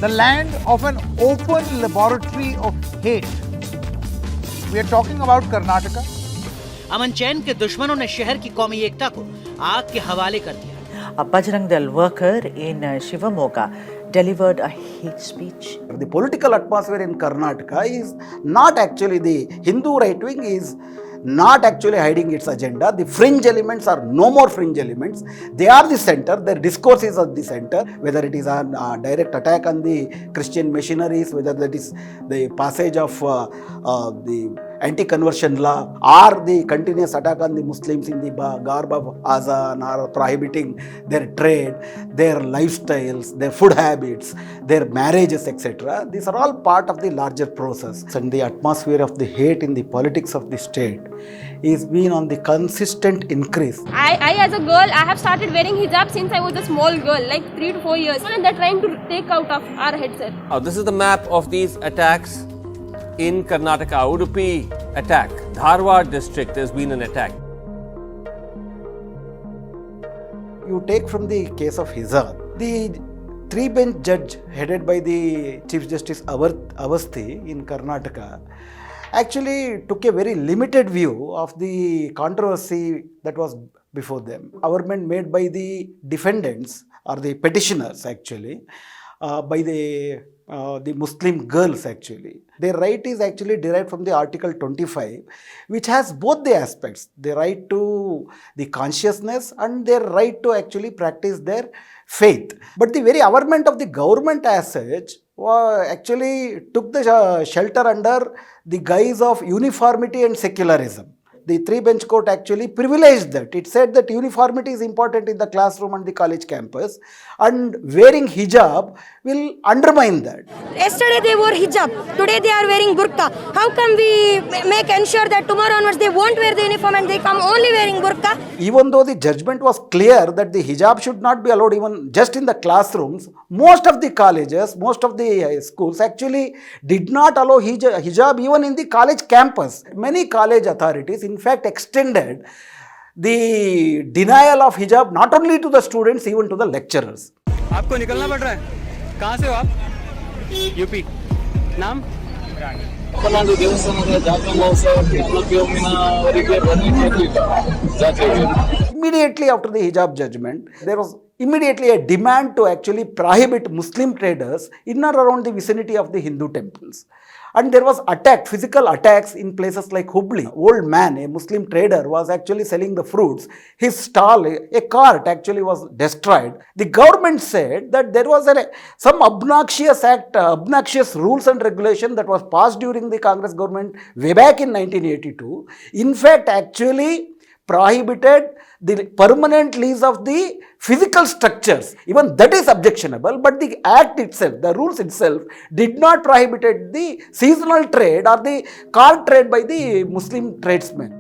the land of an open laboratory of hate. We are talking about Karnataka. अमन चैन के दुश्मनों ने शहर की कौमी एकता को आग के हवाले कर दिया. A Bajrang Dal worker in Shivamogga delivered a hate speech. The political atmosphere in Karnataka is not actually, the Hindu right wing is not actually hiding its agenda. The fringe elements are no more fringe elements. They are the center. Their discourse is at the center. Whether it is a direct attack on the Christian missionaries, whether that is the passage of the anti-conversion law, or the continuous attack on the Muslims in the garb of Azan, or prohibiting their trade, their lifestyles, their food habits, their marriages, etc. These are all part of the larger process. And the atmosphere of the hate in the politics of the state is been on the consistent increase. I as a girl, I have started wearing hijab since I was a small girl, like 3 to 4 years. And they're trying to take out of our heads, sir. This is the map of these attacks in Karnataka. Udupi attack, Dharwad district, there's been an attack. You take from the case of Hijab, the 3-bench judge headed by the Chief Justice Avasthi in Karnataka actually took a very limited view of the controversy that was before them. Argument made by the defendants or the petitioners actually, by the Muslim girls actually. Their right is actually derived from the Article 25, which has both the aspects, the right to the consciousness and their right to actually practice their faith. But the very government of the government as such actually took the shelter under the guise of uniformity and secularism. The 3-bench court actually privileged that. It said that uniformity is important in the classroom and the college campus, and wearing hijab will undermine that. Yesterday they wore hijab, today they are wearing burqa. How can we make ensure that tomorrow onwards they won't wear the uniform and they come only wearing burqa? Even though the judgment was clear that the hijab should not be allowed even just in the classrooms, most of the colleges, most of the schools actually did not allow hijab even in the college campus. Many college authorities in fact extended the denial of hijab not only to the students, even to the lecturers. आपको निकलना पड़ रहा है. कहाँ से हो आप? UP. नाम? Immediately after the hijab judgment, there was immediately a demand to actually prohibit Muslim traders in or around the vicinity of the Hindu temples. And there was physical attacks in places like Hubli. Old man, a Muslim trader, was actually selling the fruits. His stall, a cart actually was destroyed. The government said that there was some obnoxious rules and regulation that was passed during the Congress government way back in 1982. In fact, actually prohibited the permanent lease of the physical structures. Even that is objectionable, but the act itself, the rules itself, did not prohibit the seasonal trade or the cart trade by the Muslim tradesmen.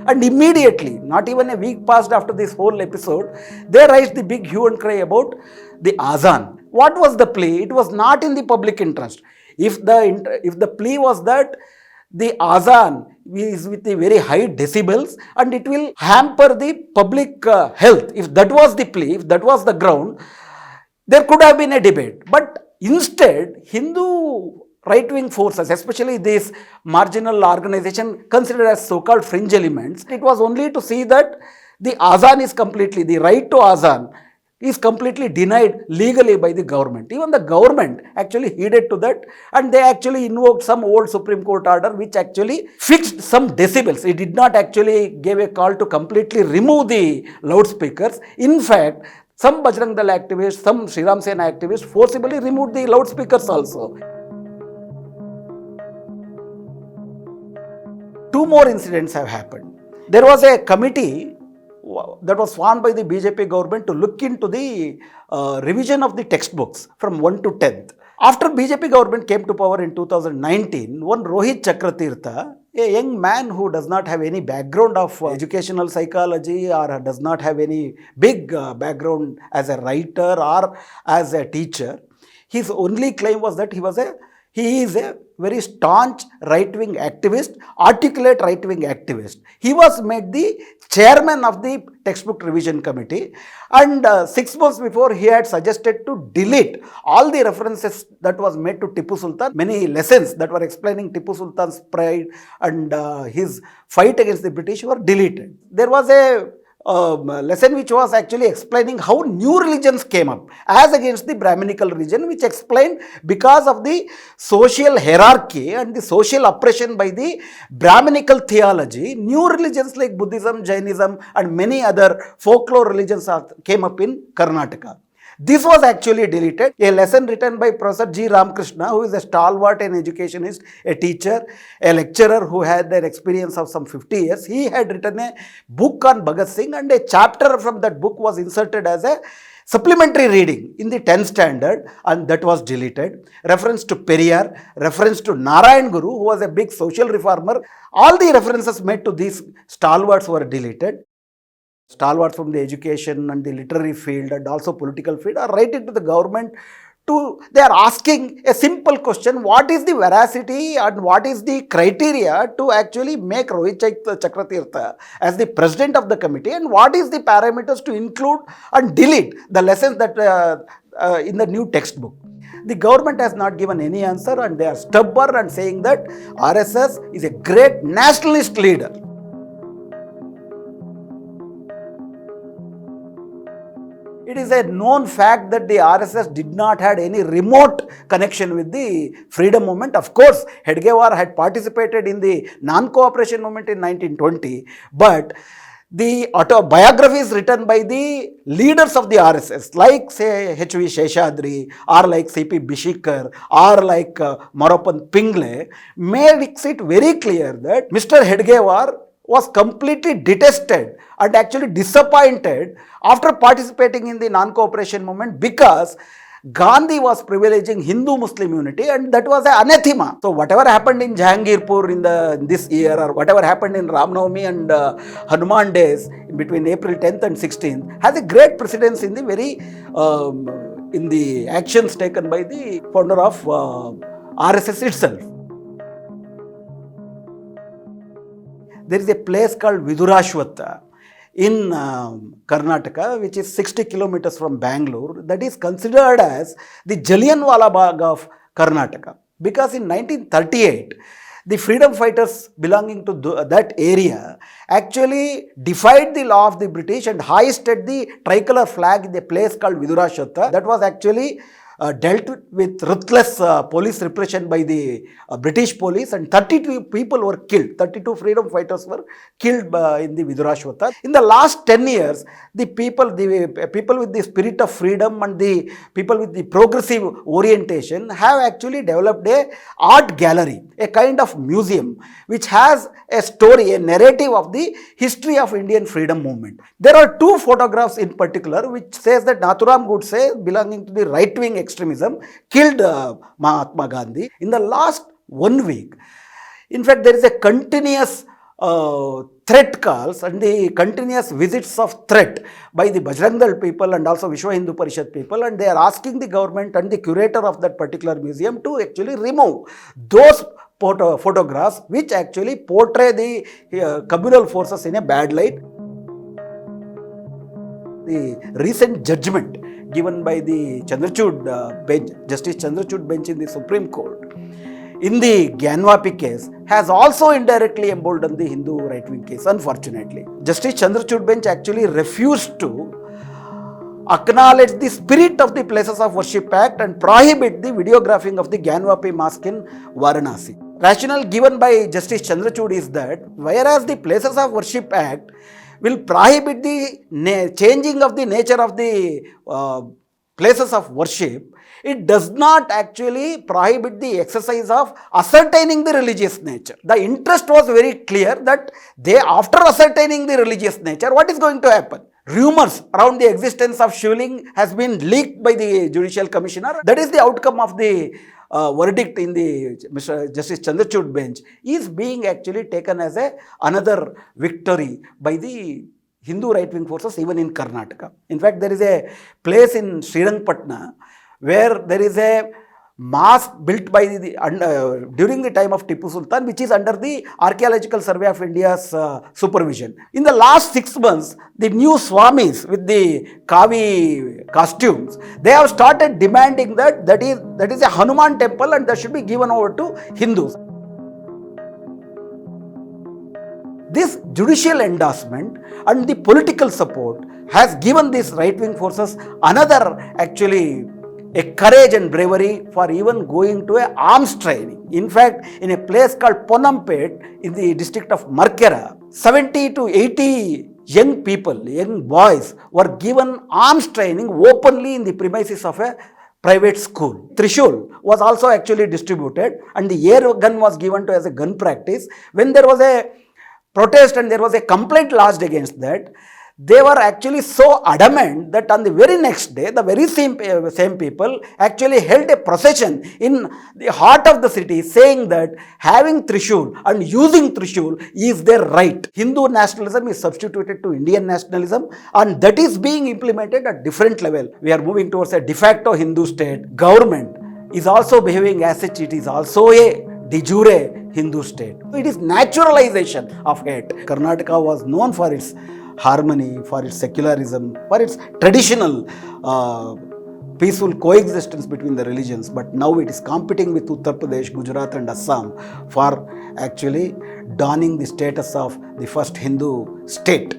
And immediately, not even a week passed after this whole episode, they raised the big hue and cry about the Azan. What was the plea? It was not in the public interest. If the plea was that the Azan is with the very high decibels and it will hamper the public health. If that was the plea, if that was the ground, there could have been a debate. But instead, Hindu right-wing forces, especially this marginal organization considered as so-called fringe elements, it was only to see that the Azan is completely, the right to Azan is completely denied legally by the government. Even the government actually heeded to that, and they actually invoked some old Supreme Court order which actually fixed some decibels. It did not actually give a call to completely remove the loudspeakers. In fact, some Bajrang Dal activists, some Sri Ram Sena activists forcibly removed the loudspeakers also. 2 more incidents have happened. There was a committee that was formed by the BJP government to look into the revision of the textbooks from 1 to 10th. After BJP government came to power in 2019, one Rohit Chakratirtha, a young man who does not have any background of educational psychology or does not have any big background as a writer or as a teacher, his only claim was that he was a He is a very staunch right-wing activist, articulate right-wing activist. He was made the chairman of the textbook revision committee, and 6 months before he had suggested to delete all the references that was made to Tipu Sultan. Many lessons that were explaining Tipu Sultan's pride and his fight against the British were deleted. There was a lesson which was actually explaining how new religions came up as against the Brahminical religion, which explained because of the social hierarchy and the social oppression by the Brahminical theology, new religions like Buddhism, Jainism and many other folklore religions came up in Karnataka. This was actually deleted. A lesson written by Professor G. Ramakrishna, who is a stalwart and educationist, a teacher, a lecturer who had an experience of some 50 years. He had written a book on Bhagat Singh, and a chapter from that book was inserted as a supplementary reading in the 10th standard, and that was deleted. Reference to Periyar, reference to Narayan Guru, who was a big social reformer. All the references made to these stalwarts were deleted. Stalwarts from the education and the literary field and also political field are writing to the government they are asking a simple question: what is the veracity and what is the criteria to actually make Rohit Chakratirtha as the president of the committee, and what is the parameters to include and delete the lessons that in the new textbook? The government has not given any answer, and they are stubborn and saying that RSS is a great nationalist leader. It is a known fact that the RSS did not have any remote connection with the freedom movement. Of course, Hedgewar had participated in the non-cooperation movement in 1920, but the autobiographies written by the leaders of the RSS, like say H.V. Sheshadri or like C.P. Bishikar or like Moroppan Pingle, makes it very clear that Mr. Hedgewar was completely detested and actually disappointed after participating in the non-cooperation movement because Gandhi was privileging Hindu-Muslim unity, and that was an anathema. So whatever happened in Jahangirpur in this year, or whatever happened in Ramnavami and Hanuman days between April 10th and 16th has a great precedence in the in the actions taken by the founder of RSS itself. There is a place called Vidurashwata in Karnataka, which is 60 kilometers from Bangalore, that is considered as the Jallianwala Bagh of Karnataka. Because in 1938, the freedom fighters belonging to that area actually defied the law of the British and hoisted the tricolor flag in a place called Vidurashwata. That was actually dealt with ruthless police repression by the British police, and 32 people were killed. 32 freedom fighters were killed in the Vidurashwata. In the last 10 years, the people with the spirit of freedom and the people with the progressive orientation have actually developed a art gallery, a kind of museum, which has a story, a narrative of the history of Indian freedom movement. There are two photographs in particular which says that Nathuram Godse, belonging to the right-wing extremism, killed Mahatma Gandhi. In the last 1 week, in fact, there is a continuous threat calls and the continuous visits of threat by the Bajrang Dal people and also Vishwa Hindu Parishad people, and they are asking the government and the curator of that particular museum to actually remove those photographs which actually portray the communal forces in a bad light. The recent judgment given by the Chandrachud bench, Justice Chandrachud bench in the Supreme Court, in the Gyanvapi case, has also indirectly emboldened the Hindu right-wing case, unfortunately. Justice Chandrachud bench actually refused to acknowledge the spirit of the Places of Worship Act and prohibit the videographing of the Gyanvapi mosque in Varanasi. Rationale given by Justice Chandrachud is that whereas the Places of Worship Act will prohibit the changing of the nature of the places of worship, it does not actually prohibit the exercise of ascertaining the religious nature. The interest was very clear that after ascertaining the religious nature, what is going to happen? Rumors around the existence of Shivling has been leaked by the Judicial Commissioner. That is the outcome of the verdict in the Mr. Justice Chandrachud bench is being actually taken as another victory by the Hindu right-wing forces even in Karnataka. In fact, there is a place in Srirangpatna where there is a mosque built by during the time of Tipu Sultan, which is under the Archaeological Survey of India's supervision. In the last 6 months, the new Swamis with the Kavi costumes, they have started demanding that is a Hanuman temple and that should be given over to Hindus. This judicial endorsement and the political support has given these right-wing forces another actually a courage and bravery for even going to an arms training. In fact, in a place called Ponampet in the district of Markera, 70 to 80 young people, young boys were given arms training openly in the premises of a private school. Trishul was also actually distributed and the air gun was given to as a gun practice. When there was a protest and there was a complaint lodged against that, they were actually so adamant that on the very next day, the very same people actually held a procession in the heart of the city saying that having Trishul and using Trishul is their right. Hindu nationalism is substituted to Indian nationalism and that is being implemented at different level. We are moving towards a de facto Hindu state. Government is also behaving as such. It is also a de jure Hindu state. It is naturalization of hate. Karnataka was known for its harmony, for its secularism, for its traditional peaceful coexistence between the religions, but now it is competing with Uttar Pradesh, Gujarat and Assam for actually donning the status of the first Hindu state.